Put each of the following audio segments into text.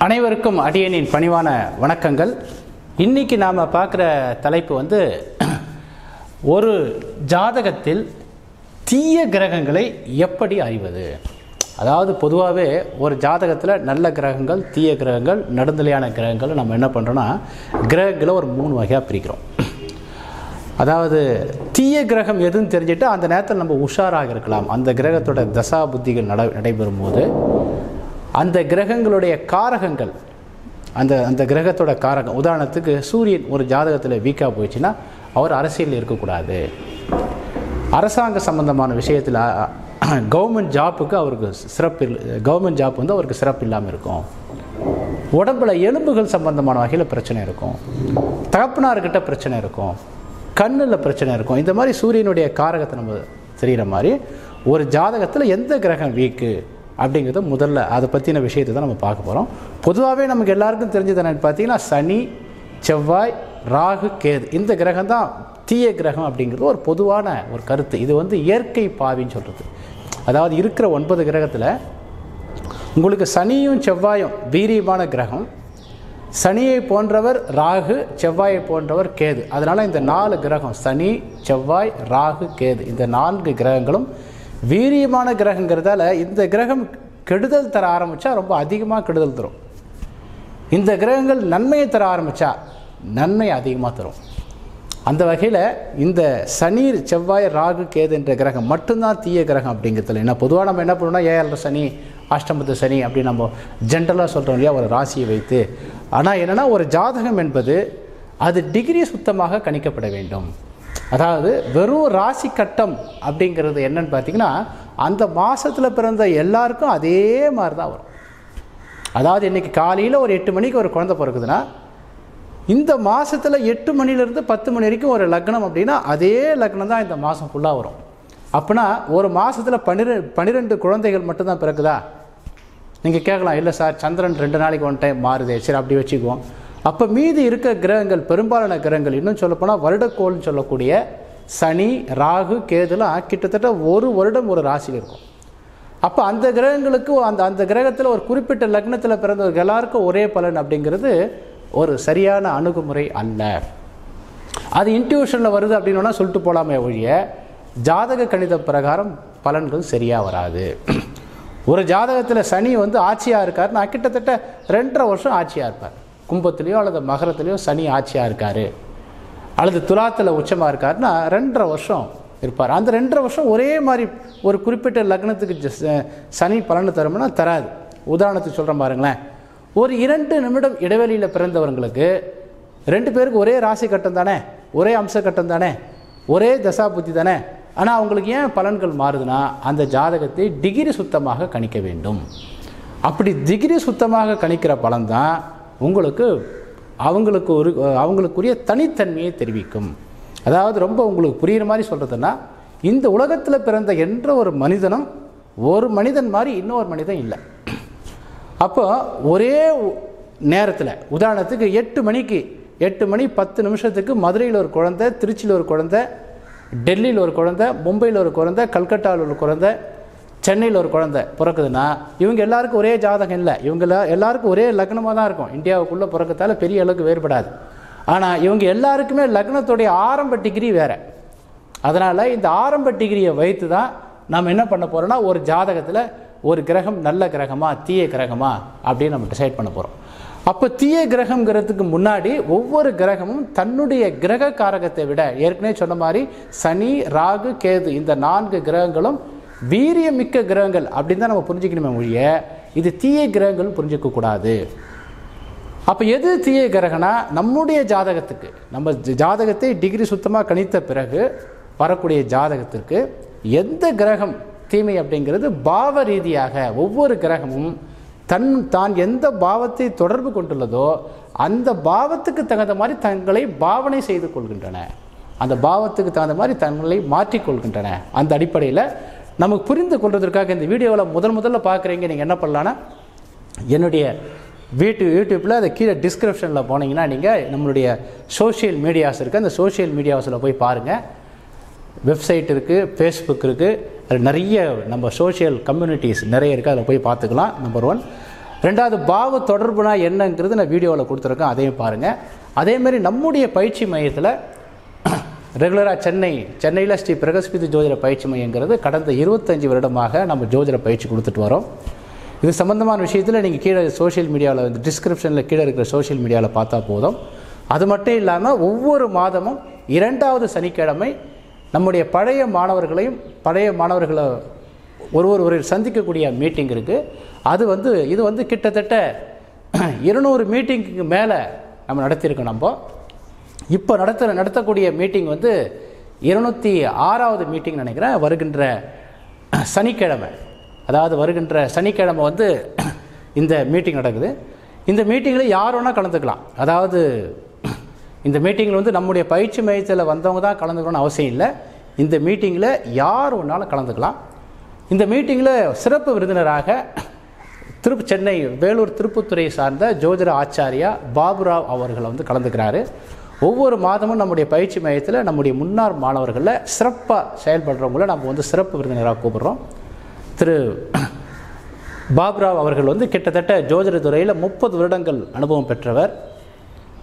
அனைவருக்கும் அடியனின் பணிவான வணக்கங்கள். இன்னைக்கு நாம் பார்க்குற தலைப்பு வந்து ஒரு ஜாதகத்தில் தீய கிரகங்களை எப்படி அறிவது. அதாவது பொதுவாகவே ஒரு ஜாதகத்தில் நல்ல கிரகங்கள், தீய கிரகங்கள், நடுநிலையான கிரகங்கள் நம்ம என்ன பண்ணுறோன்னா கிரகங்களை ஒரு 3 வகையாக பிரிக்கிறோம். அதாவது தீய கிரகம் எதுன்னு தெரிஞ்சுட்டு அந்த நேரத்தில் நம்ம உஷாராக இருக்கலாம். அந்த கிரகத்தோட தசா புத்திகள் நடைபெறும் போது அந்த கிரகங்களுடைய காரகங்கள், அந்த கிரகத்தோட காரகம், உதாரணத்துக்கு சூரியன் ஒரு ஜாதகத்தில் வீக்காக போயிடுச்சுன்னா அவர் அரசியலில் இருக்கக்கூடாது. அரசாங்க சம்பந்தமான விஷயத்தில் கவர்மெண்ட் ஜாப்புக்கு அவருக்கு சிறப்பு, கவர்மெண்ட் ஜாப் வந்து அவருக்கு சிறப்பு இல்லாமல் இருக்கும். உடம்புல எலும்புகள் சம்பந்தமான வகையில் பிரச்சனை இருக்கும், தகப்பனார்கிட்ட பிரச்சனை இருக்கும், கண்ணில் பிரச்சனை இருக்கும். இந்த மாதிரி சூரியனுடைய காரகத்தை நம்ம தெரிகிற மாதிரி ஒரு ஜாதகத்தில் எந்த கிரகம் வீக்கு அப்படிங்கிறது முதல்ல அதை பற்றின விஷயத்தை தான் நம்ம பார்க்க போகிறோம். பொதுவாகவே நமக்கு எல்லாருக்கும் தெரிஞ்சது என்னென்னு பார்த்தீங்கன்னா சனி, செவ்வாய், ராகு, கேது இந்த கிரகம் தான் தீய கிரகம் அப்படிங்கிறது ஒரு பொதுவான ஒரு கருத்து. இது வந்து இயற்கை பாவின்னு சொல்கிறது. அதாவது இருக்கிற 9 கிரகத்தில் உங்களுக்கு சனியும் செவ்வாயும் வீரியமான கிரகம். சனியை போன்றவர் ராகு, செவ்வாயை போன்றவர் கேது. அதனால் இந்த 4 கிரகம் சனி, செவ்வாய், ராகு, கேது இந்த 4 கிரகங்களும் வீரியமான கிரகங்கிறதால இந்த கிரகம் கெடுதல் தர ஆரம்பித்தா ரொம்ப அதிகமாக கெடுதல் தரும். இந்த கிரகங்கள் நன்மையை தர ஆரம்பித்தா நன்மை அதிகமாக தரும். அந்த வகையில் இந்த சனி, செவ்வாய், ராகு, கேது என்ற கிரகம் மட்டும்தான் தீய கிரகம் அப்படிங்கிறதுல. ஏன்னா பொதுவாக நம்ம என்ன பண்ணோம்னா 7 சனி, அஷ்டமத்து சனி அப்படி நம்ம ஜென்ரலாக சொல்கிறோம் இல்லையா, ஒரு ராசியை வைத்து. ஆனால் என்னென்னா ஒரு ஜாதகம் என்பது அது டிகிரி சுத்தமாக கணிக்கப்பட வேண்டும். அதாவது வெறும் ராசி கட்டம் அப்படிங்கிறது என்னன்னு பார்த்தீங்கன்னா அந்த மாதத்தில் பிறந்த எல்லாருக்கும் அதே மாதிரி தான் வரும். அதாவது இன்றைக்கி காலையில் ஒரு 8 மணிக்கு ஒரு குழந்தை பிறக்குதுன்னா இந்த மாதத்தில் 8 மணிலேருந்து 10 மணி வரைக்கும் ஒரு லக்னம் அப்படின்னா அதே லக்னம் தான் இந்த மாதம் ஃபுல்லாக வரும். அப்படின்னா ஒரு மாதத்தில் 12 குழந்தைகள் மட்டும்தான் பிறக்குதா? நீங்கள் கேட்கலாம், இல்லை சார் சந்திரன் 2 நாளைக்கு 1 டைம் மாறுதே. சரி, அப்படி வச்சுக்குவோம். அப்போ மீதி இருக்க கிரகங்கள், பெரும்பாலான கிரகங்கள், இன்னும் சொல்லப்போனால் வருடக்கோள்னு சொல்லக்கூடிய சனி, ராகு, கேதுலாம் கிட்டத்தட்ட ஒரு வருடம் ஒரு ராசியில் இருக்கும். அப்போ அந்த கிரகங்களுக்கு அந்த கிரகத்தில் ஒரு குறிப்பிட்ட லக்னத்தில் பிறந்தவர்கள் எல்லாருக்கும் ஒரே பலன் அப்படிங்கிறது ஒரு சரியான அணுகுமுறை அல்ல. அது இன்ட்யூஷனில் வருது அப்படின்னு சொல்லிட்டு போகலாமே ஒழிய ஜாதக கணித பிரகாரம் பலன்கள் சரியாக வராது. ஒரு ஜாதகத்தில் சனி வந்து ஆட்சியாக இருக்காருன்னா கிட்டத்தட்ட 2.5 வருஷம் ஆட்சியாக இருப்பார். கும்பத்துலேயோ அல்லது மகரத்துலேயோ சனி ஆட்சியாக இருக்கார், அல்லது துலாத்தில் உச்சமாக இருக்காருன்னா 2.5 வருஷம் இருப்பார். அந்த 2.5 வருஷம் ஒரே மாதிரி ஒரு குறிப்பிட்ட லக்னத்துக்கு சனி பலனை தரும்னா தராது. உதாரணத்துக்கு சொல்கிற பாருங்களேன், ஒரு 2 நிமிடம் இடைவெளியில் பிறந்தவர்களுக்கு 2 பேருக்கு ஒரே ராசி கட்டம் தானே, ஒரே அம்ச கட்டம் தானே, ஒரே தசா புத்தி தானே. ஆனால் அவங்களுக்கு ஏன் பலன்கள் மாறுதுன்னா அந்த ஜாதகத்தை டிகிரி சுத்தமாக கணிக்க வேண்டும். அப்படி டிகிரி சுத்தமாக கணிக்கிற பலன் தான் உங்களுக்கு அவங்களுக்குரிய தனித்தன்மையை தெரிவிக்கும். அதாவது ரொம்ப உங்களுக்கு புரிகிற மாதிரி சொல்கிறதுன்னா இந்த உலகத்தில் பிறந்த என்ற ஒரு மனிதனும் ஒரு மனிதன் மாதிரி இன்னொரு மனிதன் இல்லை. அப்போ ஒரே நேரத்தில் உதாரணத்துக்கு 8 மணி 10 நிமிஷத்துக்கு மதுரையில் ஒரு குழந்தை, திருச்சியில் ஒரு குழந்தை, டெல்லியில் ஒரு குழந்தை, மும்பையில் ஒரு குழந்தை, கல்கட்டாவில் ஒரு குழந்தை, சென்னையில் ஒரு குழந்தை பிறக்குதுன்னா இவங்க எல்லாருக்கும் ஒரே ஜாதகம் இல்லை. இவங்க எல்லாருக்கும் ஒரே லக்னமாக தான் இருக்கும். இந்தியாவுக்குள்ளே பிறக்கத்தால் பெரிய அளவுக்கு வேறுபடாது. ஆனால் இவங்க எல்லாருக்குமே லக்னத்துடைய ஆரம்ப டிகிரி வேறு. அதனால் இந்த ஆரம்ப டிகிரியை வைத்து தான் நம்ம என்ன பண்ண போகிறோம்னா ஒரு ஜாதகத்தில் ஒரு கிரகம் நல்ல கிரகமா தீய கிரகமா அப்படின்னு நம்ம டிசைட் பண்ண போகிறோம். அப்போ தீய கிரகங்கிறதுக்கு முன்னாடி ஒவ்வொரு கிரகமும் தன்னுடைய கிரக காரகத்தை விட, ஏற்கனவே சொன்ன மாதிரி சனி, ராகு, கேது இந்த 4 கிரகங்களும் வீரியமிக்க கிரகங்கள் அப்படின்னு தான் நம்ம புரிஞ்சுக்கணுமே ஒழிய இது தீய கிரகங்கள் புரிஞ்சிக்கக்கூடாது. அப்போ எது தீய கிரகம்னா நம்முடைய ஜாதகத்துக்கு, நம்ம ஜாதகத்தை டிகிரி சுத்தமாக கணித்த பிறகு வரக்கூடிய ஜாதகத்திற்கு எந்த கிரகம் தீமை அப்படிங்கிறது பாவ ரீதியாக ஒவ்வொரு கிரகமும் தான் எந்த பாவத்தை தொடர்பு கொண்டுள்ளதோ அந்த பாவத்துக்கு தகுந்த மாதிரி தங்களை பாவனை செய்து கொள்கின்றன, அந்த பாவத்துக்கு தகுந்த மாதிரி தங்களை மாற்றிக்கொள்கின்றன. அந்த அடிப்படையில் நமக்கு புரிந்து கொள்வதற்காக இந்த வீடியோவில் முதல்ல பார்க்குறீங்க, நீங்கள் என்ன பண்ணலான்னா என்னுடைய யூடியூப்பில் அதை கீழே டிஸ்கிரிப்ஷனில் போனீங்கன்னா நீங்கள் நம்மளுடைய சோஷியல் மீடியாஸ் இருக்குது, அந்த சோஷியல் மீடியாஸில் போய் பாருங்கள். வெப்சைட் இருக்குது, ஃபேஸ்புக் இருக்குது, அது நிறைய நம்ம சோஷியல் கம்யூனிட்டிஸ் நிறைய இருக்குது, அதில் போய் பார்த்துக்கலாம். நம்பர் 1. ரெண்டாவது பாவ தொடர்புனா என்னங்கிறது நான் வீடியோவில் கொடுத்துருக்கேன், அதையும் பாருங்கள். அதேமாதிரி நம்முடைய பயிற்சி மையத்தில் ரெகுலராக சென்னையில் ஸ்ரீ பிரகஸ்பதி ஜோதிட பயிற்சி மையங்கிறது கடந்த 25 வருடமாக நம்ம ஜோதிட பயிற்சி கொடுத்துட்டு வரோம். இது சம்பந்தமான விஷயத்தில் நீங்கள் கீழே சோஷியல் மீடியாவில் வந்து டிஸ்கிரிப்ஷனில் கீழே இருக்கிற சோஷியல் மீடியாவில் பார்த்தா போதும். அது மட்டும் இல்லாமல் ஒவ்வொரு மாதமும் 2வது சனிக்கிழமை நம்முடைய பழைய மாணவர்களை ஒரு சந்திக்கக்கூடிய மீட்டிங் இருக்குது. இது வந்து கிட்டத்தட்ட 200 மீட்டிங்க்கு மேலே நம்ம நடத்தியிருக்கோம். நம்ம இப்போ நடத்தக்கூடிய மீட்டிங் வந்து 206வது மீட்டிங் நினைக்கிறேன். வருகின்ற சனிக்கிழமை, அதாவது வருகின்ற சனிக்கிழமை வந்து இந்த மீட்டிங் நடக்குது. இந்த மீட்டிங்கில் யார் வேணால் கலந்துக்கலாம். அதாவது இந்த மீட்டிங்கில் வந்து நம்முடைய பயிற்சி மையத்தில் வந்தவங்க தான் கலந்துக்கணும்னு அவசியம் இல்லை. இந்த மீட்டிங்கில் யார் வேணாலும் கலந்துக்கலாம். இந்த மீட்டிங்கில் சிறப்பு விருந்தினராக சென்னை வேலூர் திருப்புத்துறையை சார்ந்த ஜோதிட ஆச்சாரியா பாபுராவ் அவர்கள் வந்து கலந்துக்கிறாரு. ஒவ்வொரு மாதமும் நம்முடைய பயிற்சி மையத்தில் நம்முடைய முன்னாள் மாணவர்களில் சிறப்பாக செயல்படுறவங்கள நம்ம வந்து சிறப்பு விருந்தினராக கூப்பிட்றோம். திரு பாபுராவ் அவர்கள் வந்து கிட்டத்தட்ட ஜோதிட துறையில் 30 வருடங்கள் அனுபவம் பெற்றவர்.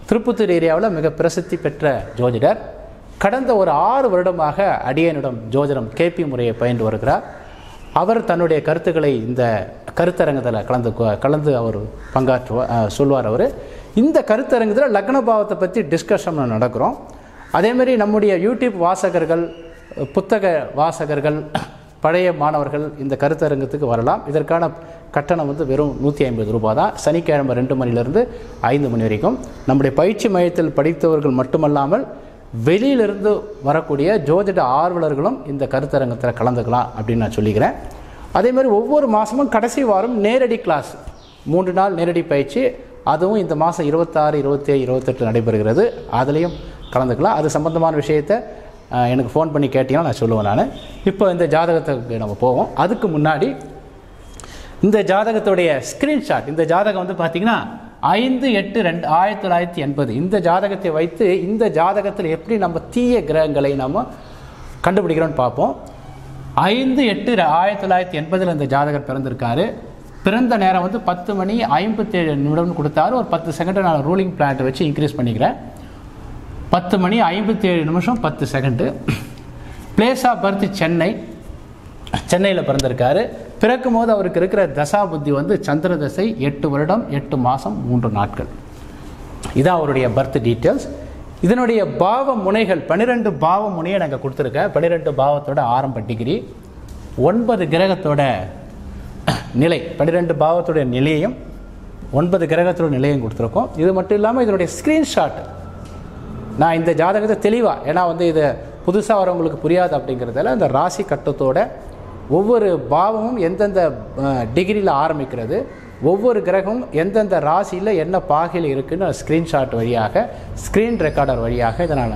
திருப்பத்தூர் ஏரியாவில் மிக பிரசித்தி பெற்ற ஜோதிடர். கடந்த ஒரு 6 வருடமாக அடியனிடம் ஜோதிடம் கேபி முறையை பயின்று வருகிறார். அவர் தன்னுடைய கருத்துக்களை இந்த கருத்தரங்கத்தில் கலந்து அவர் சொல்வார். அவர் இந்த கருத்தரங்கத்தில் லக்ன பாவத்தை பற்றி டிஸ்கஷன் நடக்கிறோம். அதேமாதிரி நம்முடைய யூடியூப் வாசகர்கள், புத்தக வாசகர்கள், பழைய மாணவர்கள் இந்த கருத்தரங்கத்துக்கு வரலாம். இதற்கான கட்டணம் வந்து வெறும் 150 ரூபாய் தான். சனிக்கிழமை 2 மணிலிருந்து 5 மணி வரைக்கும். நம்முடைய பயிற்சி மையத்தில் படித்தவர்கள் மட்டுமல்லாமல் வெளியிலிருந்து வரக்கூடிய ஜோதிட ஆர்வலர்களும் இந்த கருத்தரங்கத்தில் கலந்துக்கலாம் அப்படின்னு நான் சொல்லிக்கிறேன். அதேமாதிரி ஒவ்வொரு மாதமும் கடைசி வாரம் நேரடி கிளாஸ், 3 நாள் நேரடி பயிற்சி, அதுவும் இந்த மாதம் 26, 27, 28 நடைபெறுகிறது. அதுலேயும் கலந்துக்கலாம். அது சம்பந்தமான விஷயத்தை எனக்கு ஃபோன் பண்ணி கேட்டீங்கன்னா நான் சொல்லுவேன். நான் இப்போ இந்த ஜாதகத்துக்கு நம்ம போவோம். அதுக்கு முன்னாடி இந்த ஜாதகத்துடைய ஸ்க்ரீன்ஷாட், இந்த ஜாதகம் வந்து பார்த்திங்கன்னா 5/8/1980 இந்த ஜாதகத்தை வைத்து இந்த ஜாதகத்தில் எப்படி நம்ம தீய கிரகங்களை நம்ம கண்டுபிடிக்கிறோன்னு பார்ப்போம். 5/8/1980 இந்த ஜாதகர் பிறந்திருக்காரு. பிறந்த நேரம் வந்து 10:57 கொடுத்தாரு. ஒரு 10 செகண்ட் நான் ரூலிங் பிளான்ட்டை வச்சு இன்க்ரீஸ் பண்ணிக்கிறேன். 10:57 10 பிளேஸ் ஆஃப் பர்த் சென்னையில் பிறந்திருக்காரு. பிறக்கும் போது அவருக்கு இருக்கிற தசா புத்தி வந்து சந்திர தசை 8 வருடம் 8 மாதம் 3 நாட்கள். இதான் அவருடைய பர்த் டீட்டெயில்ஸ். இதனுடைய பாவ முனைகள் 12 பாவ முனையை நாங்கள் கொடுத்துருக்கேன். 12 பாவத்தோட ஆரம்ப டிகிரி, 9 கிரகத்தோட நிலை, 12 பாவத்தோட நிலையையும் 9 கிரகத்தோட நிலையும் கொடுத்துருக்கோம். இது மட்டும் இல்லாமல் இதனுடைய ஸ்க்ரீன்ஷாட் நான் இந்த ஜாதகத்தை தெளிவாக, ஏன்னா வந்து இது புதுசாக வரவங்களுக்கு புரியாது அப்படிங்கிறதால இந்த ராசி கட்டத்தோட ஒவ்வொரு பாவமும் எந்தெந்த டிகிரியில் ஆரம்பிக்கிறது, ஒவ்வொரு கிரகமும் எந்தெந்த ராசியில் என்ன பாகையில் இருக்குதுன்னு ஸ்க்ரீன்ஷாட் வழியாக, ஸ்க்ரீன் ரெக்கார்டர் வழியாக இதை நான்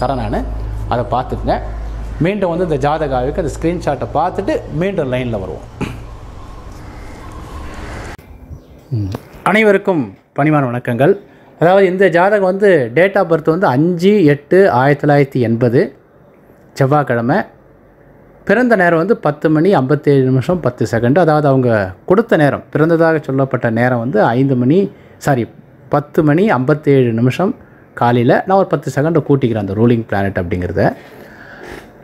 தரேன். அதை பார்த்துக்குங்க. மீண்டும் வந்து இந்த ஜாதகாவுக்கு அந்த ஸ்க்ரீன்ஷாட்டை பார்த்துட்டு மீண்டும் லைனில் வருவோம். அனைவருக்கும் பணிவான வணக்கங்கள். அதாவது இந்த ஜாதகம் வந்து டேட் ஆஃப் பர்த் வந்து 5/8/1980 செவ்வாய்க்கிழமை. பிறந்த நேரம் வந்து 10:57 10 அதாவது அவங்க கொடுத்த நேரம், பிறந்ததாக சொல்லப்பட்ட நேரம் வந்து 10:57 காலையில். நான் ஒரு 10 செகண்டை கூட்டிக்கிறேன் அந்த ரூலிங் பிளானட் அப்படிங்கிறத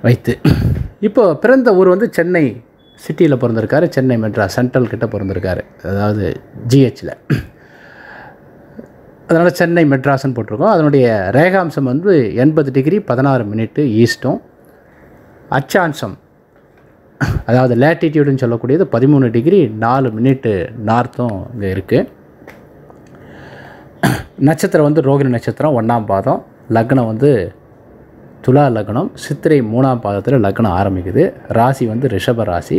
வைத்து. இப்போ பிறந்த ஊர் வந்து சென்னை சிட்டியில் பிறந்திருக்காரு. சென்னை மெட்ராஸ் சென்ட்ரல் கிட்ட பிறந்திருக்காரு, அதாவது ஜிஹெச்சில். அதனால் சென்னை மெட்ராஸ்ன்னு போட்டிருக்கோம். அதனுடைய ரேகாம்சம் வந்து 80 டிகிரி 16 மினிட்டு ஈஸ்ட்டும், அச்சாம்சம் அதாவது லேட்டிடியூடுன்னு சொல்லக்கூடியது 13 டிகிரி 4 மினிட்டு நார்த்தும் இங்கே இருக்குது. நட்சத்திரம் வந்து ரோகிணி நட்சத்திரம் 1ஆம் பாதம், லக்னம் வந்து துலா லக்னம், சித்திரை 3ஆம் பாதத்தில் லக்னம் ஆரம்பிக்குது. ராசி வந்து ரிஷப ராசி.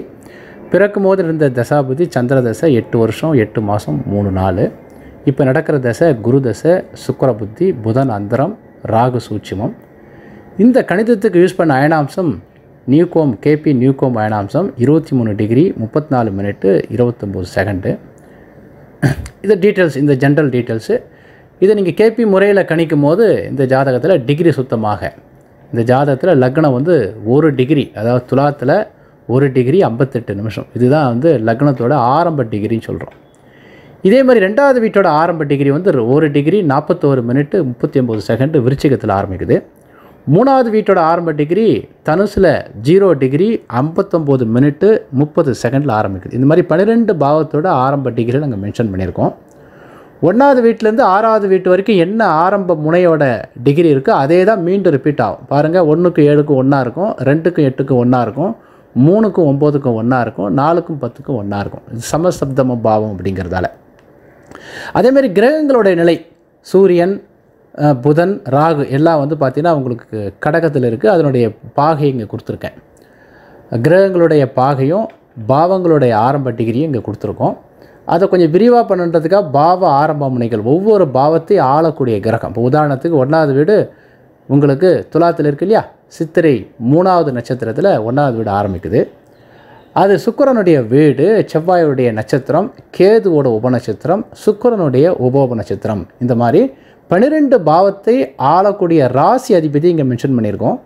பிறக்கும் போது இருந்த தசாபுதி சந்திர தசை 8 வருஷம் 8 மாதம் 3 நாள். இப்போ நடக்கிற தசை குரு தசை, சுக்கிர புத்தி, புதன் அந்தரம், ராகு சூட்சுமம். இந்த கணிதத்துக்கு யூஸ் பண்ண அயனாம்சம் நியூகோம், கேபி நியூகோம் அயனாம்சம் 23 டிகிரி 34 மினிட்டு 29 செகண்டு. இது டீட்டெயில்ஸ், இந்த ஜென்ரல் டீட்டெயில்ஸு. இதை நீங்கள் கேபி முறையில் கணிக்கும் போது இந்த ஜாதகத்தில் டிகிரி சுத்தமாக, இந்த ஜாதகத்தில் லக்னம் வந்து 1 டிகிரி, அதாவது துலாத்தில் 1 டிகிரி 58 நிமிஷம். இதுதான் வந்து லக்னத்தோட ஆரம்ப டிகிரின்னு சொல்கிறோம். இதே மாதிரி 2வது வீட்டோட ஆரம்ப டிகிரி வந்து 1 டிகிரி 41 மினிட்டு 39 செகண்டு விருச்சிகத்தில் ஆரம்பிக்குது. 3வது வீட்டோட ஆரம்ப டிகிரி தனுசில் 0 டிகிரி 59 மினிட்டு 30 செகண்டில் ஆரம்பிக்குது. இந்த மாதிரி 12 பாவத்தோட ஆரம்ப டிகிரி நாங்கள் மென்ஷன் பண்ணியிருக்கோம். 1வது வீட்டிலேருந்து 6வது வீட்டு வரைக்கும் என்ன ஆரம்ப முனையோட டிகிரி இருக்குது அதே தான் மீண்டும் ரிப்பீட் ஆகும். பாருங்கள், 1க்கும் 7க்கும் 1 இருக்கும், 2க்கும் 8க்கும் 1 இருக்கும், 3க்கும் 9க்கும் 1 இருக்கும், 4க்கும் 10க்கும் 1 இருக்கும். இது சமசப்தம பாவம் அப்படிங்கிறதால. அதேமாதிரி கிரகங்களுடைய நிலை சூரியன், புதன், ராகு எல்லாம் வந்து பார்த்திங்கன்னா உங்களுக்கு கடகத்தில் இருக்குது. அதனுடைய பாகை இங்கே கொடுத்துருக்கேன். கிரகங்களுடைய பாகையும் பாவங்களுடைய ஆரம்ப டிகிரியும் இங்கே கொடுத்துருக்கோம். அதை கொஞ்சம் விரிவாக பண்ணுறதுக்காக பாவ ஆரம்ப முனைகள் ஒவ்வொரு பாவத்தையும் ஆளக்கூடிய கிரகம். இப்போ உதாரணத்துக்கு 1வது வீடு உங்களுக்கு துலாத்தில் இருக்கு இல்லையா, சித்திரை 3வது நட்சத்திரத்தில் 1வது வீடு ஆரம்பிக்குது. அது சுக்கிரனுடைய வீடு, செவ்வாயுடைய நட்சத்திரம், கேதுவோட உபநட்சத்திரம், சுக்கிரனுடைய உபநட்சத்திரம். இந்த மாதிரி 12 பாவத்தை ஆளக்கூடிய ராசி அதிபதி இங்கே மென்ஷன் பண்ணியிருக்கோம்.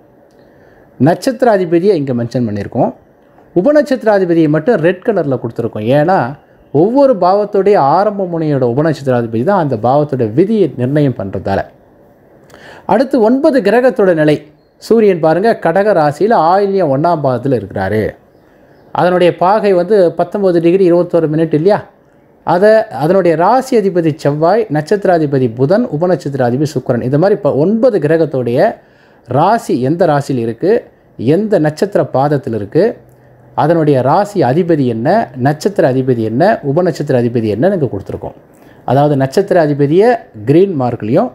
நட்சத்திர அதிபதியை இங்கே மென்ஷன் பண்ணியிருக்கோம். உபநட்சத்திராதிபதியை மட்டும் ரெட் கலரில் கொடுத்துருக்கோம். ஏன்னா ஒவ்வொரு பாவத்துடைய ஆரம்ப முனையோட உபநட்சத்திராதிபதி தான் அந்த பாவத்தோட விதியை நிர்ணயம் பண்ணுறதால. அடுத்து 9 கிரகத்தோட நிலை. சூரியன் பாருங்கள் கடக ராசியில் ஆயில்யம் 1ஆம் பாவத்தில் இருக்கிறாரு. அதனுடைய பாகை வந்து 19 டிகிரி 21 மினிட் இல்லையா. அதனுடைய ராசி அதிபதி செவ்வாய், நட்சத்திராதிபதி புதன், உபநட்சத்திராதிபதி சுக்கிரன். இந்த மாதிரி இப்போ 9 கிரகத்தோடைய ராசி எந்த ராசியில் இருக்குது, எந்த நட்சத்திர பாதத்தில் இருக்குது, அதனுடைய ராசி அதிபதி என்ன, நட்சத்திர அதிபதி என்ன, உபநட்சத்திர அதிபதி என்னன்னு இங்கே கொடுத்துருக்கோம். அதாவது நட்சத்திர அதிபதியை க்ரீன் மார்க்லேயும்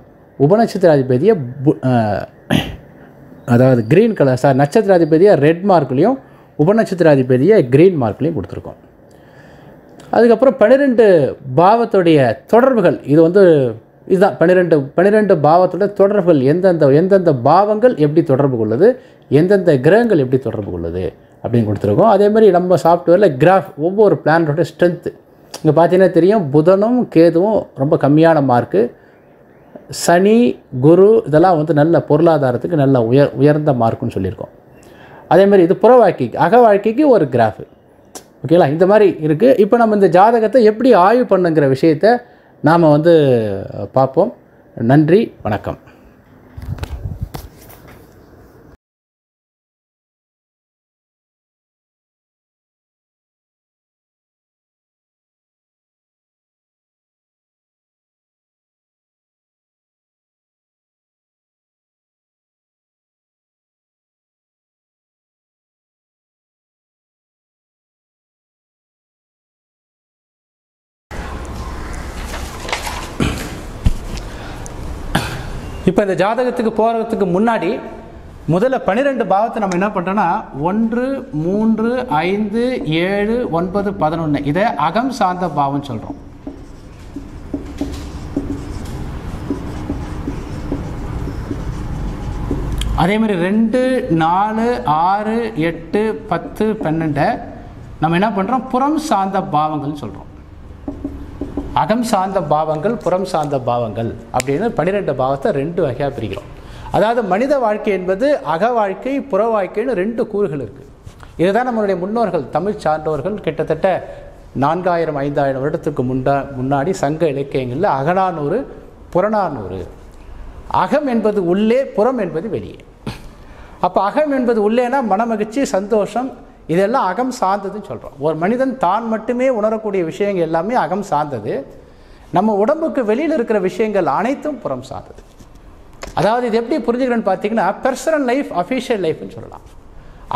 உபநட்சத்திர அதிபதியை அதாவது க்ரீன் கலர் நட்சத்திர அதிபதியை ரெட் மார்க்லேயும் உபநட்சத்திர அதிபதியை க்ரீன் மார்க்லேயும் கொடுத்துருக்கோம். அதுக்கப்புறம் 12 பாவத்துடைய தொடர்புகள். இது வந்து இதுதான் 12 பாவத்தோட தொடர்புகள். எந்தெந்த பாவங்கள் எப்படி தொடர்பு கொள்ளுது, எந்தெந்த கிரகங்கள் எப்படி தொடர்பு கொள்ளுது அப்படின்னு கொடுத்துருக்கோம். அதே மாதிரி நம்ம சாஃப்ட்வேரில் கிராஃப் ஒவ்வொரு பிளானட்டோட ஸ்ட்ரென்த்து இங்கே பார்த்தீங்கன்னா தெரியும். புதனும் கேதுவும் ரொம்ப கம்மியான மார்க்கு, சனி குரு இதெல்லாம் வந்து நல்ல பொருளாதாரத்துக்கு நல்ல உயர்ந்த மார்க்குன்னு சொல்லியிருக்கோம். அதே மாதிரி இது புற வாழ்க்கைக்கு, அக வாழ்க்கைக்கு ஒரு கிராஃபு. ஓகேங்களா, இந்த மாதிரி இருக்குது. இப்போ நம்ம இந்த ஜாதகத்தை எப்படி ஆய்வு பண்ணுங்கிற விஷயத்தை நாம் வந்து பார்ப்போம். நன்றி, வணக்கம். இப்போ இந்த ஜாதகத்துக்கு போகிறதுக்கு முன்னாடி முதல்ல 12 பாவத்தை நம்ம என்ன பண்ணுறோன்னா 1, 3, 5, 7, 9, 11 இதை அகம் சார்ந்த பாவம் சொல்கிறோம். அதே மாதிரி 2, 4, 6, 8, 10, 12 நம்ம என்ன பண்ணுறோம், புறம் சார்ந்த பாவங்கள் சொல்கிறோம். அகம் சார்ந்த பாவங்கள், புறம் சார்ந்த பாவங்கள் அப்படின்னு 12 பாவத்தை 2 வகையாக பிரிக்கிறோம். அதாவது மனித வாழ்க்கை என்பது அக வாழ்க்கை, புற வாழ்க்கைன்னு 2 கூறுகள் இருக்குது. இதுதான் நம்மளுடைய முன்னோர்கள், தமிழ் சான்றோர்கள் கிட்டத்தட்ட 4000 5000 வருடத்துக்கு முன்னாடி சங்க இலக்கியங்களில் அகநானூறு புறநானூறு. அகம் என்பது உள்ளே, புறம் என்பது வெளியே. அப்போ அகம் என்பது உள்ளேனா மனமகிழ்ச்சி, சந்தோஷம், இதெல்லாம் அகம் சார்ந்ததுன்னு சொல்கிறோம். ஒரு மனிதன் தான் மட்டுமே உணரக்கூடிய விஷயங்கள் எல்லாமே அகம் சார்ந்தது. நம்ம உடம்புக்கு வெளியில் இருக்கிற விஷயங்கள் அனைத்தும் புறம் சார்ந்தது. அதாவது இது எப்படி புரிஞ்சுக்கிறேன்னு பார்த்தீங்கன்னா, பர்சனல் லைஃப், அஃபிஷியல் லைஃப்னு சொல்லலாம்.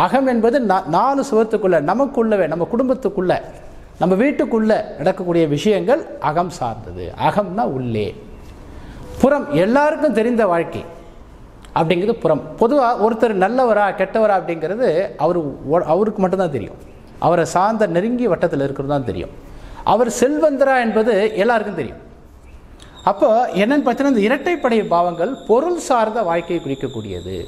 அகம் என்பது 4 சுவத்துக்குள்ளே, நமக்குள்ளவே, நம்ம குடும்பத்துக்குள்ளே, நம்ம வீட்டுக்குள்ளே நடக்கக்கூடிய விஷயங்கள் அகம் சார்ந்தது. அகம்னா உள்ளே. புறம் எல்லாருக்கும் தெரிந்த வாழ்க்கை அப்படிங்கிறது புறம். பொதுவாக ஒருத்தர் நல்லவரா கெட்டவரா அப்படிங்கிறது அவருக்கு மட்டும்தான் தெரியும். அவரை சார்ந்த நெருங்கிய வட்டத்தில் இருக்கிறது தான் தெரியும். அவர் செல்வந்தரா என்பது எல்லாருக்கும் தெரியும். அப்போ என்னன்னு பார்த்தீங்கன்னா, இந்த இரட்டைப்படை பாவங்கள் பொருள் சார்ந்த வாழ்க்கையை குறிக்கக்கூடியது.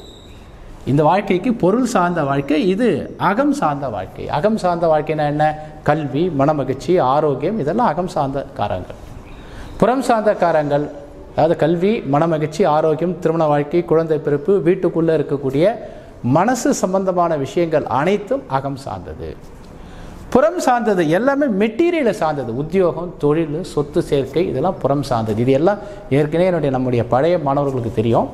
இந்த வாழ்க்கைக்கு பொருள் சார்ந்த வாழ்க்கை, இது அகம் சார்ந்த வாழ்க்கை. அகம் சார்ந்த வாழ்க்கைனா என்ன? கல்வி, மனமகிழ்ச்சி, ஆரோக்கியம், இதெல்லாம் அகம் சார்ந்த காரங்கள். புறம் சார்ந்த காரங்கள் அதாவது கல்வி, மனமகிழ்ச்சி, ஆரோக்கியம், திருமண வாழ்க்கை, குழந்தை பிறப்பு, வீட்டுக்குள்ளே இருக்கக்கூடிய மனசு சம்பந்தமான விஷயங்கள் அனைத்தும் அகம் சார்ந்தது. புறம் சார்ந்தது எல்லாமே மெட்டீரியலை சார்ந்தது. உத்தியோகம், தொழில், சொத்து சேர்க்கை, இதெல்லாம் புறம் சார்ந்தது. இது எல்லாம் ஏற்கனவே நம்முடைய பழைய மாணவர்களுக்கு தெரியும்.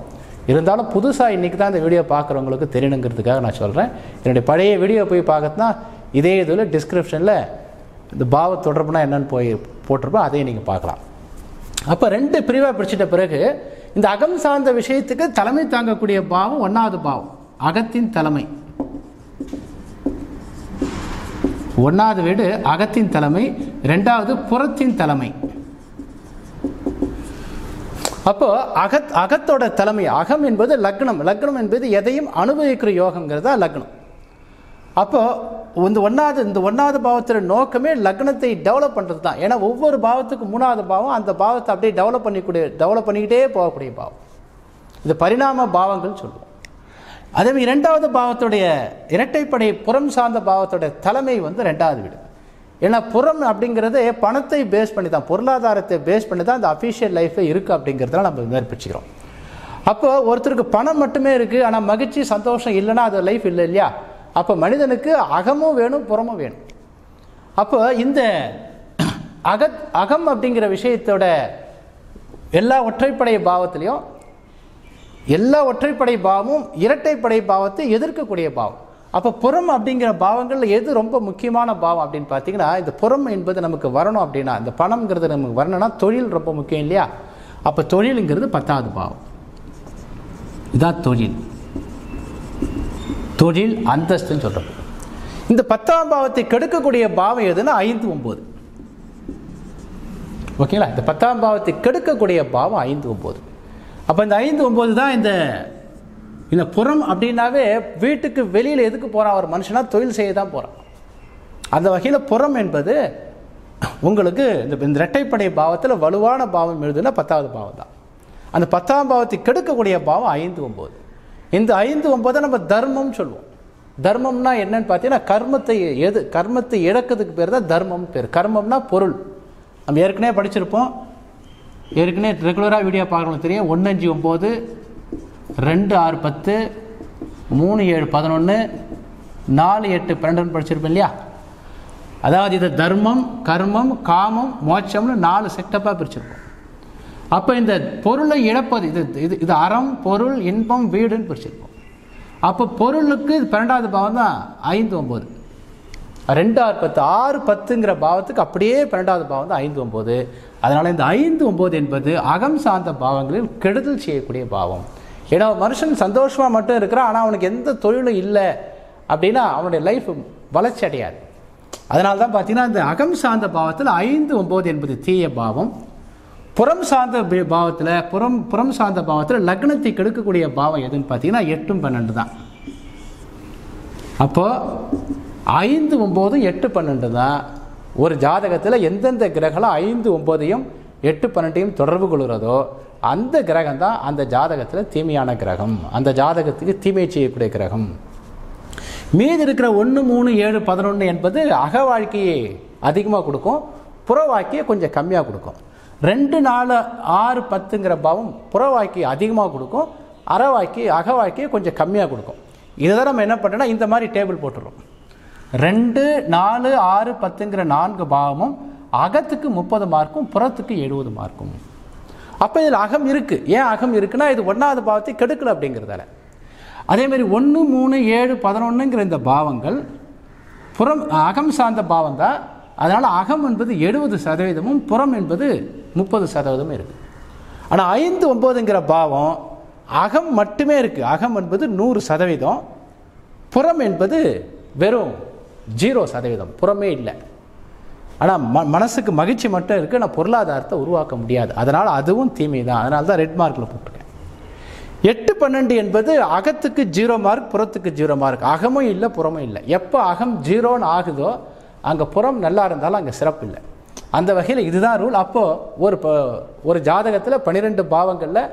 இருந்தாலும் புதுசாக இன்றைக்கி தான் இந்த வீடியோ பார்க்குறவங்களுக்கு தெரியணுங்கிறதுக்காக நான் சொல்கிறேன். என்னுடைய பழைய வீடியோ போய் பார்க்கறதுனா இதே இதில் டிஸ்கிரிப்ஷனில் இந்த பாவ தொடர்புனா என்னென்னு போய் போட்டிருப்போம், அதையும் நீங்கள் பார்க்கலாம். அப்போ 2 பிரிவாக பிரிச்சிட்ட பிறகு இந்த அகம் சார்ந்த விஷயத்துக்கு தலைமை தாங்கக்கூடிய பாவம் 1வது பாவம், அகத்தின் தலைமை. 1வது வீடு அகத்தின் தலைமை, 2வது புறத்தின் தலைமை. அப்போ அகத்தோட தலைமை, அகம் என்பது லக்னம். லக்னம் என்பது எதையும் அனுபவிக்கிற யோகங்கிறதா லக்னம். அப்போ இந்த 1வது பாவத்தோட நோக்கமே லக்னத்தை டெவலப் பண்ணுறது தான். ஏன்னா ஒவ்வொரு பாவத்துக்கும் 3வது பாவம் அந்த பாவத்தை அப்படியே டெவலப் பண்ணிக்கிட்டே போகக்கூடிய பாவம். இது பரிணாம பாவங்கள் சொல்லுவோம். அதேமாதிரி 2வது பாவத்துடைய இரட்டைப்படை புறம் சார்ந்த பாவத்தோட தலைமை 2வது வீடு. ஏன்னா புறம் அப்படிங்கிறது பணத்தை பேஸ் பண்ணி தான், பொருளாதாரத்தை பேஸ் பண்ணி தான் அந்த அஃபிஷியல் லைஃபே இருக்குது அப்படிங்கிறதுலாம் நம்ம மேற்பிச்சுக்கிறோம். அப்போ ஒருத்தருக்கு பணம் மட்டுமே இருக்குது, ஆனால் மகிழ்ச்சி சந்தோஷம் இல்லைன்னா அது லைஃப் இல்லை இல்லையா? அப்போ மனிதனுக்கு அகமும் வேணும், புறமும் வேணும். அப்போ இந்த அகம் அப்படிங்கிற விஷயத்தோட எல்லா ஒற்றைப்படை பாவத்திலையும் எல்லா ஒற்றைப்படை பாவமும் இரட்டைப்படை பாவத்தை எதிர்க்கக்கூடிய பாவம். அப்போ புறம் அப்படிங்கிற பாவங்களில் எது ரொம்ப முக்கியமான பாவம் அப்படின்னு பார்த்தீங்கன்னா, இந்த புறம் என்பது நமக்கு வரணும் அப்படின்னா, இந்த பணம்ங்கிறது நமக்கு வரணும்னா தொழில் ரொம்ப முக்கியம் இல்லையா? அப்போ தொழிலுங்கிறது 10வது பாவம். இதான் தொழில் அந்தஸ்துன்னு சொல்கிறோம். இந்த 10ஆம் பாவத்தை கெடுக்கக்கூடிய பாவம் எதுன்னா 5, 9. ஓகேங்களா? இந்த 10ஆம் பாவத்தை கெடுக்கக்கூடிய பாவம் 5, 9. அப்போ இந்த 5, 9 தான் இந்த புறம் அப்படின்னாவே வீட்டுக்கு வெளியில் எதுக்கு போகிறான் ஒரு மனுஷனா? தொழில் செய்ய தான் போகிறான். அந்த வகையில் புறம் என்பது உங்களுக்கு இந்த இரட்டைப்படை பாவத்தில் வலுவான பாவம் எழுதுனா 10வது பாவம் தான். அந்த 10ஆம் பாவத்தை கெடுக்கக்கூடிய பாவம் 5, 9. இந்த 5, 9 நம்ம தர்மம் சொல்லுவோம். தர்மம்னா என்னன்னு பார்த்தீங்கன்னா கர்மத்தை இழக்கிறதுக்கு பேர் தான் தர்மம் பேர். கர்மம்னா பொருள். நம்ம ஏற்கனவே படிச்சிருப்போம், ஏற்கனவே ரெகுலராக வீடியோ பார்க்கணும் தெரியும். 1, 5, 9, 2, 6, 10, 3, 7, 11, 4, 8, 12 படிச்சிருப்பேன் இல்லையா? அதாவது இது தர்மம், கர்மம், காமம், மோட்சம்னு 4 செட்டப்பாக பிரிச்சிருப்போம். அப்போ இந்த பொருளை இழப்பது இது அறம், பொருள், இன்பம், வீடுன்னு பிரிச்சிருப்போம். அப்போ பொருளுக்கு 12வது பாவம் தான் 5, 9. 2, 6, 10, 6, 10ங்கிற பாவத்துக்கு அப்படியே 12வது பாவம் தான் 5, 9. அதனால் இந்த 5, 9 என்பது அகம் சார்ந்த பாவங்களில் கெடுதல் செய்யக்கூடிய பாவம். ஏன்னா மனுஷன் சந்தோஷமாக மட்டும் இருக்கிறான், ஆனால் அவனுக்கு எந்த தொழிலும் இல்லை அப்படின்னா அவனுடைய லைஃப் வளர்ச்சி அடையாது. அதனால தான் பார்த்தீங்கன்னா இந்த அகம் சார்ந்த பாவத்தில் 5, 9 என்பது தீய பாவம். புறம் சார்ந்த பாவத்தில் புறம் சார்ந்த பாவத்தில் லக்னத்தை கெடுக்கக்கூடிய பாவம் எதுன்னு பார்த்தீங்கன்னா 8, 12 தான். அப்போ 5, 9, 8, 12 தான் ஒரு ஜாதகத்தில் எந்தெந்த கிரகம் 5, 9, 8, 12 தொடர்பு கொள்கிறதோ அந்த கிரகம் தான் அந்த ஜாதகத்தில் தீமையான கிரகம், அந்த ஜாதகத்துக்கு தீமை செய்யக்கூடிய கிரகம். மீதி இருக்கிற 1, 3, 7, 11 என்பது அக வாழ்க்கையை அதிகமாக கொடுக்கும், புற வாழ்க்கையை கொஞ்சம் கம்மியாக கொடுக்கும். 2, 4, 6, 10ங்கிற பாவம் புற வாழ்க்கையை அதிகமாக கொடுக்கும், அக வாழ்க்கையை கொஞ்சம் கம்மியாக கொடுக்கும். இதை தான் நம்ம என்ன பண்ணுறோன்னா இந்த மாதிரி டேபிள் போட்டுடுறோம். 2, 4, 6, 10ங்கிற 4 பாவமும் அகத்துக்கு 30 மார்க்கும் புறத்துக்கு 70 மார்க்கும். அப்போ இதில் அகம் இருக்குது. ஏன் அகம் இருக்குன்னா இது 1வது பாவத்தை கெடுக்கல அப்படிங்கிறதால. அதேமாதிரி 1, 3, 7, 11ங்கிற இந்த பாவங்கள் அகம் சார்ந்த பாவம் தான். அதனால் அகம் என்பது 70%, புறம் என்பது 30% இருக்குது. ஆனால் 5, 9ங்கிற பாவம் அகம் மட்டுமே இருக்குது. அகம் என்பது 100%, புறம் என்பது வெறும் 0%, புறமே இல்லை. ஆனால் மனசுக்கு மகிழ்ச்சி மட்டும் இருக்குது, ஆனால் பொருளாதாரத்தை உருவாக்க முடியாது. அதனால் அதுவும் தீமை தான். அதனால தான் ரெட் மார்க்கில் போட்டிருக்கேன். 8, 12 என்பது அகத்துக்கு 0 மார்க், புறத்துக்கு 0 மார்க். அகமும் இல்லை, புறமும் இல்லை. எப்போ அகம் 0ன்னு ஆகுதோ அங்கே புறம் நல்லா இருந்தாலும் அங்கே சிறப்பு இல்லை. அந்த வகையில் இதுதான் ரூல். அப்போது ஒரு ஜாதகத்தில் 12 பாவங்களில்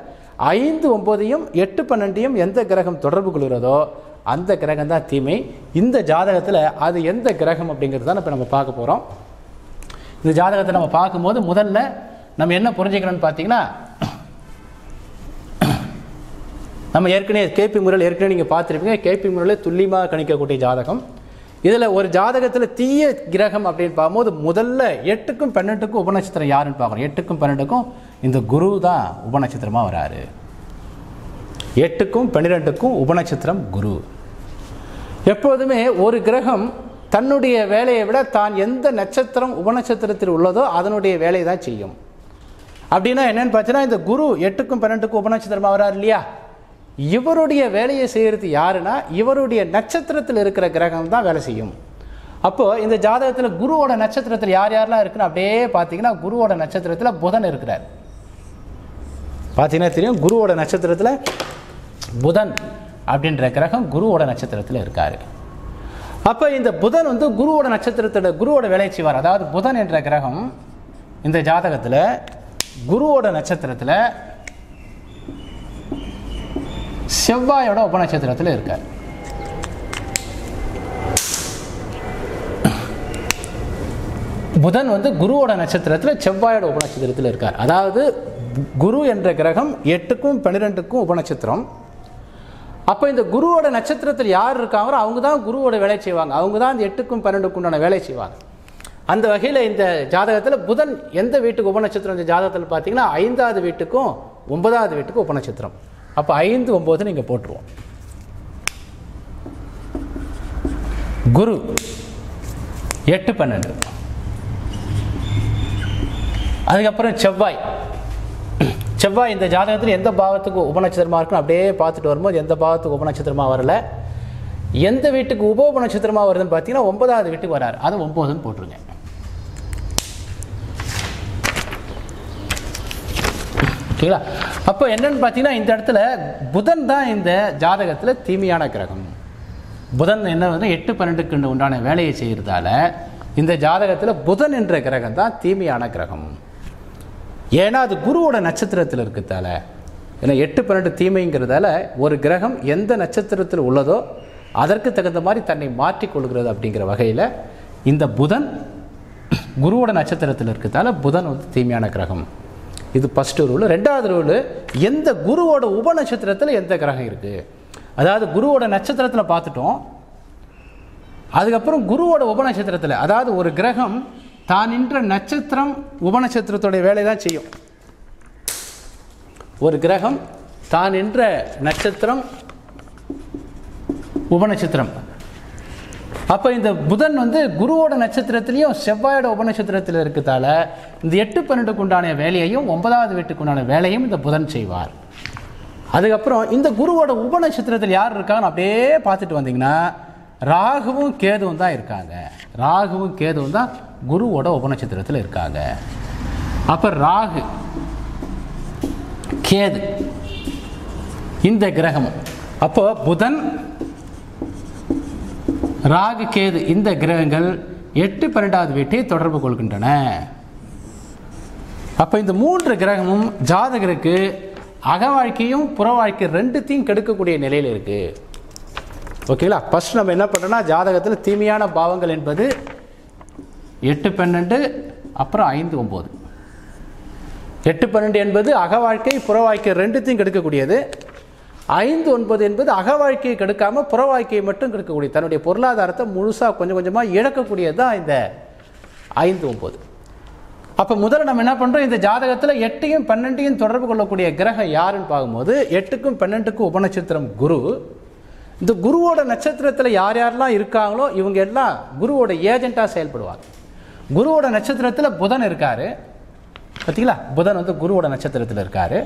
5, 9, 8, 12 எந்த கிரகம் தொடர்பு கொள்கிறதோ அந்த கிரகம் தான் தீமை. இந்த ஜாதகத்தில் அது எந்த கிரகம் அப்படிங்கிறது தான் இப்போ நம்ம பார்க்க போகிறோம். இந்த ஜாதகத்தை நம்ம பார்க்கும்போது முதல்ல நம்ம என்ன புரிஞ்சுக்கணும்னு பார்த்தீங்கன்னா, நம்ம ஏற்கனவே கேபி முறையில் நீங்கள் பார்த்துருப்பீங்க. கேபி முறையில் துல்லியமாக கணிக்கக்கூடிய ஜாதகம். இதில் ஒரு ஜாதகத்தில் தீய கிரகம் அப்படின்னு பார்க்கும்போது முதல்ல 8க்கும் 12க்கும் உபநட்சத்திரம் யாருன்னு பார்க்குறோம். 8க்கும் 12க்கும் இந்த குரு தான் உபநட்சத்திரமாக வராரு. 8க்கும் 12க்கும் உபநட்சத்திரம் குரு. எப்போதுமே ஒரு கிரகம் தன்னுடைய வேலையை விட தான் எந்த நட்சத்திரம் உபநட்சத்திரத்தில் உள்ளதோ அதனுடைய வேலையை தான் செய்யும். அப்படின்னா என்னன்னு பார்த்தீங்கன்னா, இந்த குரு 8க்கும் 12க்கும் உபநட்சத்திரமாக வராரு இல்லையா, இவருடைய வேலையை செய்கிறது யாருன்னா இவருடைய நட்சத்திரத்தில் இருக்கிற கிரகம் தான் வேலை செய்யும். அப்போது இந்த ஜாதகத்தில் குருவோட நட்சத்திரத்தில் யார் யாரெல்லாம் இருக்குன்னு அப்படியே பார்த்தீங்கன்னா, குருவோட நட்சத்திரத்தில் புதன் இருக்கிறார். பார்த்தீங்கன்னா தெரியும், குருவோட நட்சத்திரத்தில் புதன் அப்படின்ற கிரகம் குருவோட நட்சத்திரத்தில் இருக்கார். அப்போ இந்த புதன் வந்து குருவோட நட்சத்திரத்தோட குருவோட வேலையை செய்வார். அதாவது புதன் என்ற கிரகம் இந்த ஜாதகத்தில் குருவோட நட்சத்திரத்தில் செவ்வாயோட உபநட்சத்திரத்தில் இருக்கார். புதன் வந்து குருவோட நட்சத்திரத்தில் செவ்வாயோட உபநட்சத்திரத்தில் இருக்கார். அதாவது குரு என்ற கிரகம் 8க்கும் 12க்கும் உபநட்சத்திரம். அப்போ இந்த குருவோட நட்சத்திரத்தில் யார் இருக்காங்களோ அவங்க தான் குருவோட வேலை செய்வாங்க. அவங்க தான் இந்த 8க்கும் 12க்கும் உண்டான வேலை செய்வாங்க. அந்த வகையில் இந்த ஜாதகத்தில் புதன் எந்த வீட்டுக்கு உபநட்சத்திரம், இந்த ஜாதகத்தில் பார்த்தீங்கன்னா 5வது வீட்டுக்கும் 9வது வீட்டுக்கும் உபநட்சத்திரம். அப்போ 5, 9 நீங்கள் போட்டுருவோம். குரு 8, 12. அதுக்கப்புறம் செவ்வாய் இந்த ஜாதகத்தில் எந்த பாவத்துக்கு உபநட்சத்திரமாக இருக்குன்னு அப்படியே பார்த்துட்டு வரும்போது எந்த பாவத்துக்கு உபநட்சத்திரமாக வரல, எந்த வீட்டுக்கு உபநட்சத்திரமாக வருதுன்னு பார்த்தீங்கன்னா 9வது வீட்டுக்கு வராரு. அது 9ன்னு போட்டுருங்க. ஓகேங்களா? அப்போ என்னன்னு பார்த்தீங்கன்னா, இந்த இடத்துல புதன் தான் இந்த ஜாதகத்தில் தீமையான கிரகம். புதன் என்ன வந்து 8, 12க்கு உண்டான வேலையை செய்கிறதால இந்த ஜாதகத்தில் புதன் என்ற கிரகம் தான் தீமையான கிரகம். ஏன்னா அது குருவோட நட்சத்திரத்தில் இருக்கிறதால. ஏன்னா 8, 12 தீமைங்கிறதால ஒரு கிரகம் எந்த நட்சத்திரத்தில் உள்ளதோ அதற்கு தகுந்த மாதிரி தன்னை மாற்றிக்கொள்கிறது. அப்படிங்கிற வகையில் இந்த புதன் குருவோட நட்சத்திரத்தில் இருக்கிறதால புதன் வந்து தீமையான கிரகம். இது ஃபஸ்ட்டு ரூலு. 2வது ரூலு, எந்த குருவோட உபநட்சத்திரத்தில் எந்த கிரகம் இருக்குது. அதாவது குருவோட நட்சத்திரத்தில் பார்த்துட்டோம். அதுக்கப்புறம் குருவோட உபநட்சத்திரத்தில், அதாவது ஒரு கிரகம் தான் நின்ற நட்சத்திரம் உபநட்சத்திரத்துடைய வேலை தான் செய்யும். ஒரு கிரகம் தான் நின்ற நட்சத்திரம் உபநட்சத்திரம். அப்போ இந்த புதன் வந்து குருவோட நட்சத்திரத்திலையும் செவ்வாயோட உபநட்சத்திரத்தில் இருக்கிறதால இந்த 8, 12க்கு உண்டான வேலையையும் 9வது வீட்டுக்கு உண்டான வேலையும் இந்த புதன் செய்வார். அதுக்கப்புறம் இந்த குருவோட உபநட்சத்திரத்தில் யார் இருக்காங்கன்னு அப்படியே பார்த்துட்டு வந்தீங்கன்னா ராகுவும் கேதுவும் தான் இருக்காங்க. ராகுவும் கேதுவும் தான் குருவோட உபநட்சத்திரத்தில் இருக்காங்க. அப்போ ராகு கேது இந்த கிரகமும், அப்போ புதன் ராகு கேது இந்த கிரகங்கள் 8, 12வது வீட்டை தொடர்பு கொள்கின்றன. அப்போ இந்த 3 கிரகமும் ஜாதகருக்கு அக வாழ்க்கையும் புற வாழ்க்கை ரெண்டுத்தையும் கெடுக்கக்கூடிய நிலையில் இருக்கு. ஓகேங்களா? ஃபர்ஸ்ட் நம்ம என்ன பண்ணுறோம்னா, ஜாதகத்தில் தீமையான பாவங்கள் என்பது 8, 12 அப்புறம் 5, 9. 8, 12 என்பது அக வாழ்க்கை புற வாழ்க்கை ரெண்டுத்தையும் கெடுக்கக்கூடியது. 5, 9 என்பது அக வாழ்க்கையை கெடுக்காம புற வாழ்க்கையை மட்டும் கெடுக்கக்கூடிய, தன்னுடைய பொருளாதாரத்தை முழுசாக கொஞ்சம் கொஞ்சமாக இழக்கக்கூடியது தான் இந்த 5, 9. அப்போ முதல்ல நம்ம என்ன பண்ணுறோம், இந்த ஜாதகத்தில் 8யும் 12யும் தொடர்பு கொள்ளக்கூடிய கிரகம் யாருன்னு பார்க்கும்போது 8க்கும் 12க்கும் உபநட்சத்திரம் குரு. இந்த குருவோட நட்சத்திரத்தில் யார் யாரெல்லாம் இருக்காங்களோ இவங்க எல்லாம் குருவோட ஏஜென்ட்டாக செயல்படுவாங்க. குருவோட நட்சத்திரத்தில் புதன் இருக்கார். பார்த்தீங்களா? புதன் வந்து குருவோட நட்சத்திரத்தில் இருக்கார்.